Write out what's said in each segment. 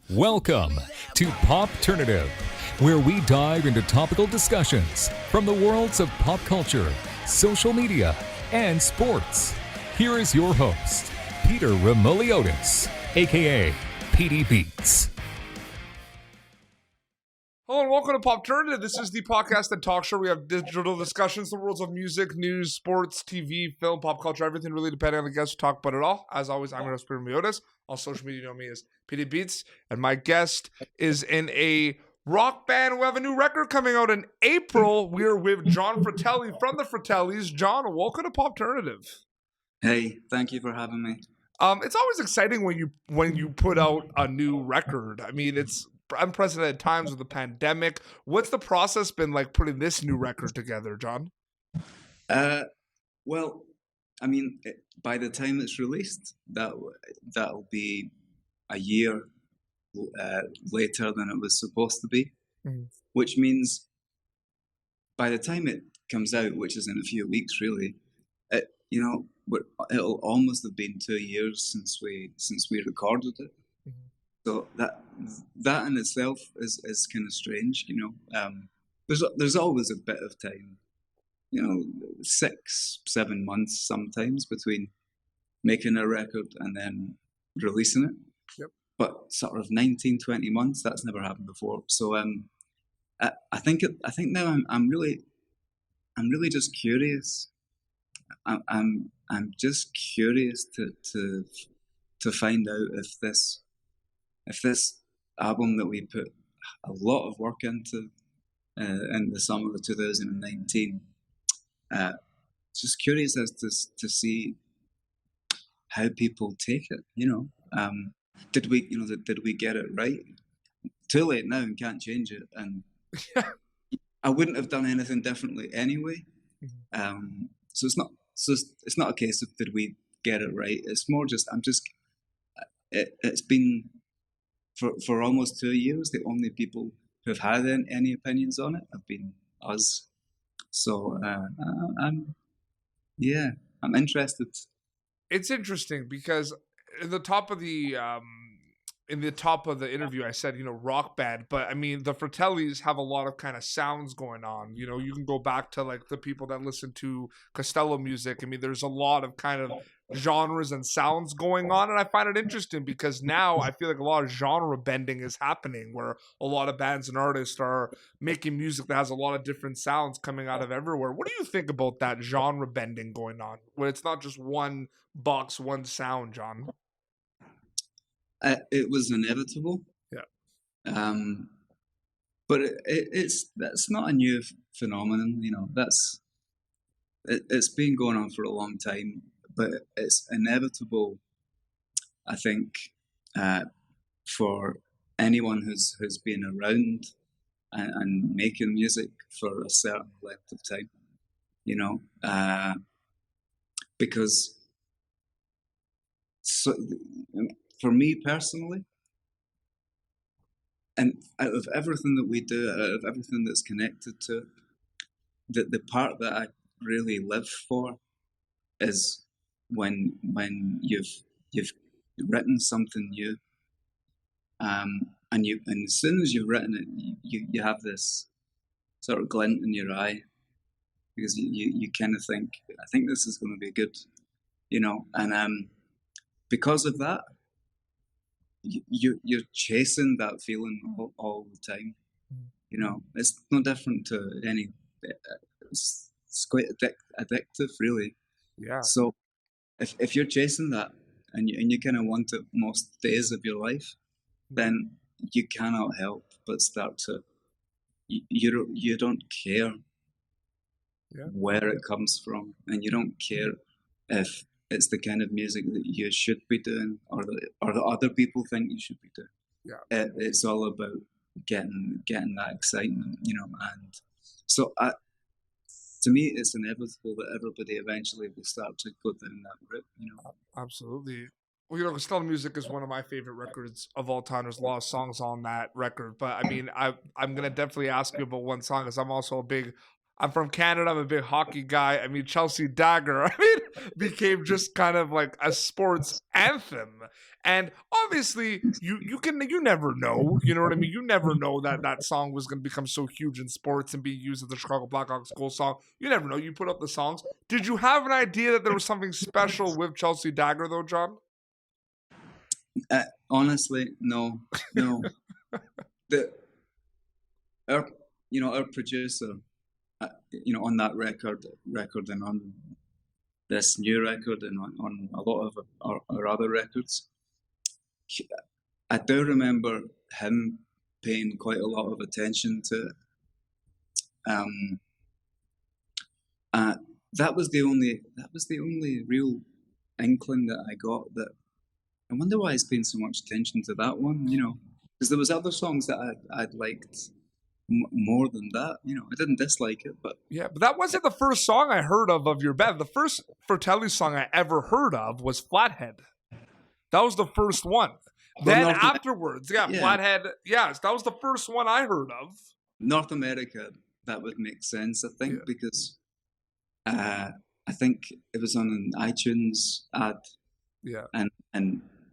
Welcome to Popternative, where we dive into topical discussions from the worlds of pop culture, social media, and sports. Here is your host, Peter Remoliotis, aka PD Beats. Hello and welcome to Popternative. This is the podcast and talk show. We have digital discussions, the worlds of music, news, sports, TV, film, pop culture, everything really depending on the guest who talk about it all. As always, I'm your host, Peter Remoliotis. On social media, you know me as PD Beats. And my guest is in a rock band who have a new record coming out in April. We're with John Fratelli from the Fratellis. John, welcome to Popternative. Hey, thank you for having me. It's always exciting when you put out a new record. I mean, it's unprecedented times with the pandemic. What's the process been like putting this new record together, John? Well, I mean, by the time it's released, that'll be a year later than it was supposed to be, which means by the time it comes out, which is in a few weeks, really, it'll almost have been 2 years since we recorded it. So that in itself is kind of strange, you know. There's always a bit of time, 6-7 months sometimes between making a record and then releasing it. Yep. But sort of 19-20 months, that's never happened before. So I think now I'm really just curious. I'm just curious to find out if this album that we put a lot of work into in the summer of 2019, just curious as to see how people take it. Did we get it right? Too late now and can't change it, and I wouldn't have done anything differently anyway. So it's not a case of did we get it right. It's more just it's been for almost 2 years. The only people who've had any opinions on it have been us. So I'm interested. It's interesting because in the top of the interview, I said, rock band, but I mean, the Fratellis have a lot of kind of sounds going on. You can go back to like the people that listen to Costello music. I mean, there's a lot of kind of genres and sounds going on, and I find it interesting because now I feel like a lot of genre bending is happening where a lot of bands and artists are making music that has a lot of different sounds coming out of everywhere. What do you think about that genre bending going on where it's not just one box, one sound, John? It was inevitable. Yeah. But that's not a new phenomenon. It's been going on for a long time. But it's inevitable, I think, for anyone who's been around and making music for a certain length of time, because for me personally, and out of everything that we do, out of everything that's connected to it, the part that I really live for is when you've written something new, and as soon as you've written it, you have this sort of glint in your eye because you kind of think, I think this is going to be good, and because of that, you're chasing that feeling all the time. It's no different to any. It's quite addictive, really. Yeah. So if you're chasing that and you kind of want it most days of your life, then you cannot help but start to you don't care where it comes from, and you don't care if it's the kind of music that you should be doing or that other people think you should be doing. Yeah. It's all about getting that excitement, and so to me, it's inevitable that everybody eventually will start to go down that route, Absolutely. Well, Costello music is one of my favorite records of all time. There's a lot of songs on that record, but I mean, I'm gonna definitely ask you about one song because I'm also a big I'm from Canada. I'm a big hockey guy. I mean, Chelsea Dagger, became just kind of like a sports anthem. And obviously, you never know. You know what I mean? You never know that that song was going to become so huge in sports and be used as the Chicago Blackhawks goal song. You never know. You put up the songs. Did you have an idea that there was something special with Chelsea Dagger, though, John? Honestly, no. the our producer, on that record and on this new record and on a lot of our other records, I do remember him paying quite a lot of attention to it. That was the only real inkling that I got, that I wonder why he's paying so much attention to that one, because there was other songs that I'd liked more than that. I didn't dislike it, but yeah, but that wasn't the first song I heard of your band. The first Fratelli song I ever heard of was Flathead. That was the first one. Then afterwards, Flathead, yes, that was the first one I heard of. North America, that would make sense, I think, because I think it was on an iTunes ad. Yeah. And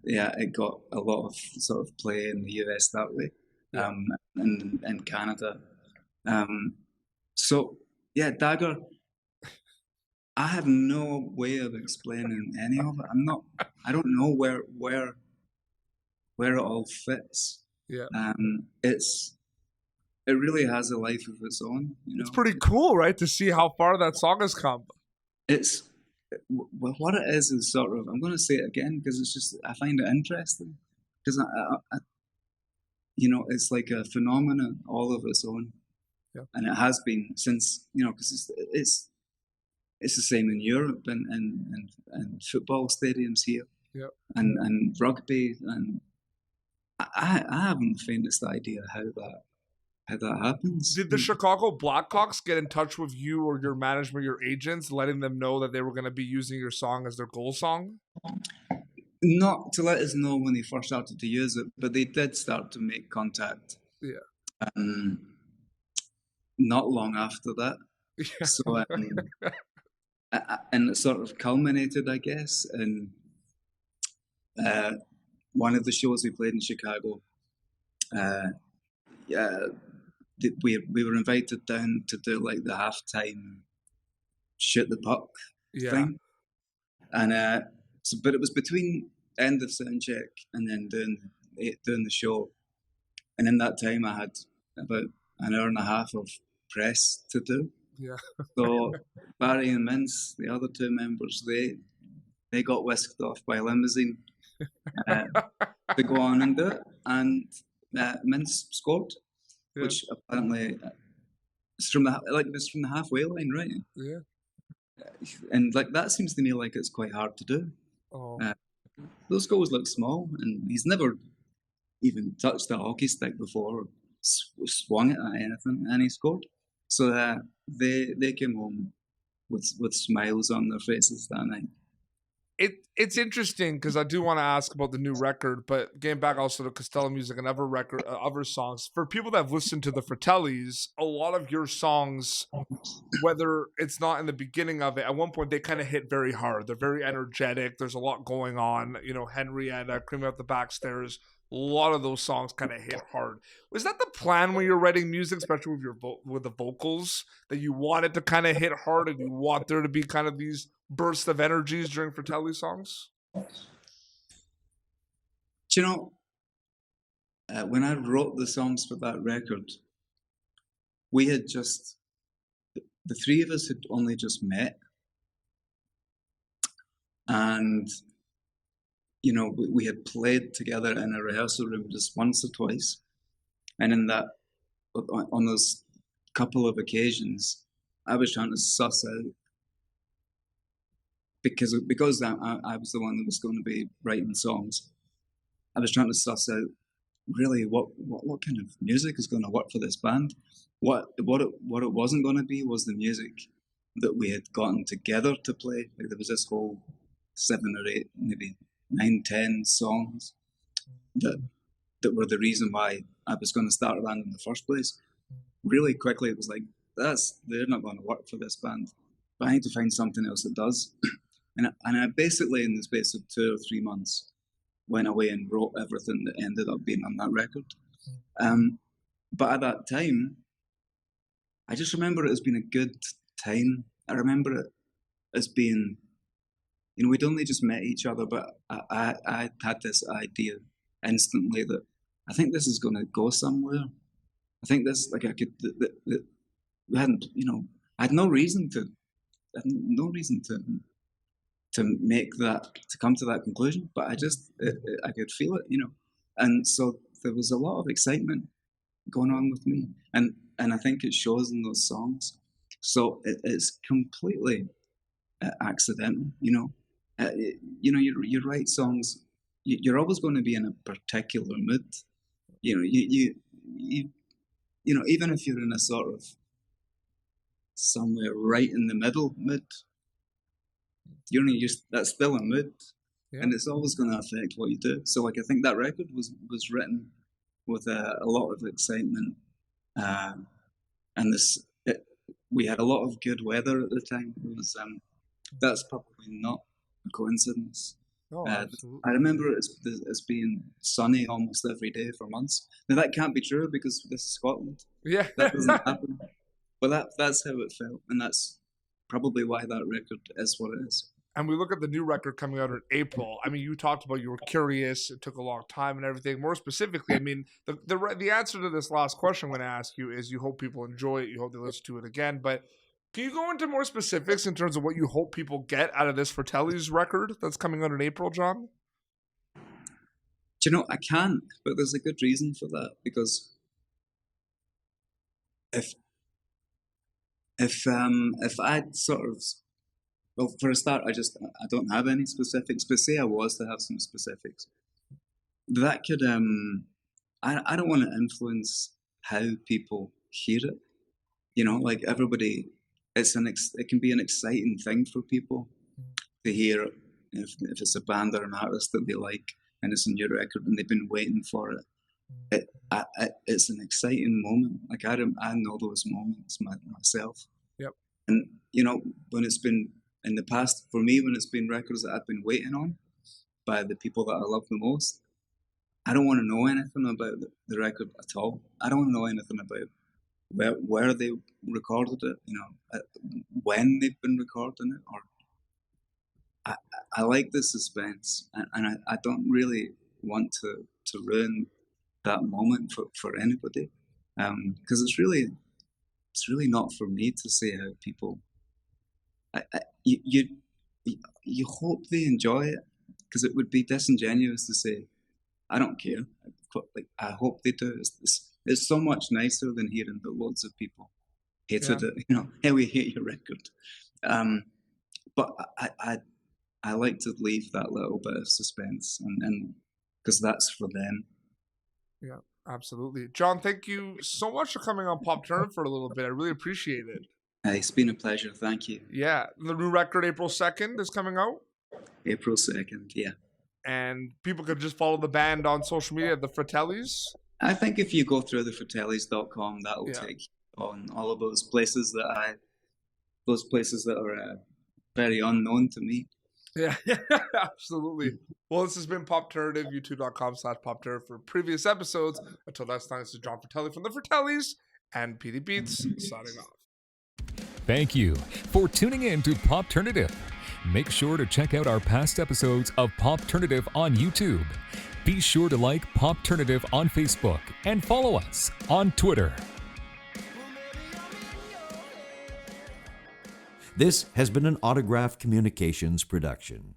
it got a lot of sort of play in the US that way. Yeah. And Canada. So yeah, Dagger, I have no way of explaining any of it. I don't know where it all fits. Yeah. It really has a life of its own. It's pretty cool, right, to see how far that song has come. Well, what it is sort of, I'm going to say it again because it's just, I find it interesting, because I it's like a phenomenon all of its own. Yeah. And it has been since, because it's the same in Europe and football stadiums here. Yeah. And rugby, and I haven't the faintest idea how that happens. Did the Chicago Blackhawks get in touch with you or your management, your agents, letting them know that they were going to be using your song as their goal song? Not to let us know when they first started to use it, but they did start to make contact. Yeah. Not long after that. Yeah. So, and it sort of culminated, I guess, in one of the shows we played in Chicago. We were invited down to do like the halftime shoot the puck thing, and but it was between end of sound check and then doing the show, and in that time I had about an hour and a half of press to do. Yeah. So Barry and Mince, the other two members, they got whisked off by a limousine to go on and do it, and Mince scored. Yeah. Which apparently is from the halfway line, right? Yeah. And like that seems to me like it's quite hard to do. Oh. Those goals look small, and he's never even touched a hockey stick before, or swung it at anything, and he scored. So they came home with smiles on their faces that night. It's interesting because I do want to ask about the new record, but getting back also to Costello music and other songs. For people that have listened to the Fratellis, a lot of your songs, whether it's not in the beginning of it, at one point they kind of hit very hard. They're very energetic. There's a lot going on. Henrietta, Creaming Up the Backstairs. A lot of those songs kind of hit hard. Was that the plan when you're writing music, especially with the vocals, that you want it to kind of hit hard and you want there to be kind of these bursts of energies during Fratelli songs? Do you know, when I wrote the songs for that record, we had the three of us had only just met, and we had played together in a rehearsal room just once or twice, and on those couple of occasions, I was trying to suss out, because I was the one that was going to be writing songs. I was trying to suss out really what kind of music is going to work for this band. What it wasn't going to be was the music that we had gotten together to play. Like there was this whole 7 or 8, maybe 9, 10 songs that were the reason why I was going to start a band in the first place. Really quickly, it was like, they're not going to work for this band. But I need to find something else that does. And I basically, in the space of 2 or 3 months, went away and wrote everything that ended up being on that record. But at that time, I just remember it as being a good time. I remember it as being, we'd only just met each other, but I had this idea instantly that I think this is going to go somewhere. I think this, like, I could, we hadn't, I had no reason to make that, to come to that conclusion, but I could feel it, and so there was a lot of excitement going on with me, and I think it shows in those songs. So it's completely accidental, you write songs, you're always going to be in a particular mood, even if you're in a sort of somewhere right in the middle mood, that's still a mood, and it's always going to affect what you do. So, like, I think that record was written with a lot of excitement, and we had a lot of good weather at the time. It was that's probably not a coincidence. Oh, I remember it as being sunny almost every day for months. Now that can't be true because this is Scotland. Yeah, that doesn't happen. But that's how it felt, and that's probably why that record is what it is. And we look at the new record coming out in April. I mean, you talked about you were curious. It took a long time and everything. More specifically, I mean, the answer to this last question I'm going to ask you is you hope people enjoy it. You hope they listen to it again. But can you go into more specifics in terms of what you hope people get out of this Fratelli's record that's coming out in April, John? I can't, but there's a good reason for that. Because if I'd sort of, well, for a start, I don't have any specifics, but say I was to have some specifics, that could, I don't want to influence how people hear it. Like everybody, it can be an exciting thing for people to hear if it's a band or an artist that they like and it's a new record and they've been waiting for it. It's an exciting moment. Like I know those moments myself. Yep. And when it's been in the past, for me, when it's been records that I've been waiting on by the people that I love the most, I don't want to know anything about the record at all. I don't want to know anything about where they recorded it, when they've been recording it, or I like the suspense, and I don't really want to ruin that moment for anybody, because it's really not for me to say how people. You hope they enjoy it, because it would be disingenuous to say I don't care. Like, I hope they do. It's so much nicer than hearing that loads of people hated it. Hey, we hate your record. But I like to leave that little bit of suspense, and because that's for them. Yeah, absolutely. John, thank you so much for coming on Popternative for a little bit. I really appreciate it. It's been a pleasure. Thank you. Yeah, the new record, April 2nd, is coming out. April 2nd, yeah. And people could just follow the band on social media, the Fratellis. I think if you go through the Fratellis.com, that'll take you on all of those places that are very unknown to me. Yeah, absolutely. Well, this has been Popternative, youtube.com/Popternative for previous episodes. Until next time, this is John Fratelli from the Fratellis and PD Beats signing off. Thank you for tuning in to Popternative. Make sure to check out our past episodes of Popternative on YouTube. Be sure to like Popternative on Facebook and follow us on Twitter. This has been an Autograph Communications production.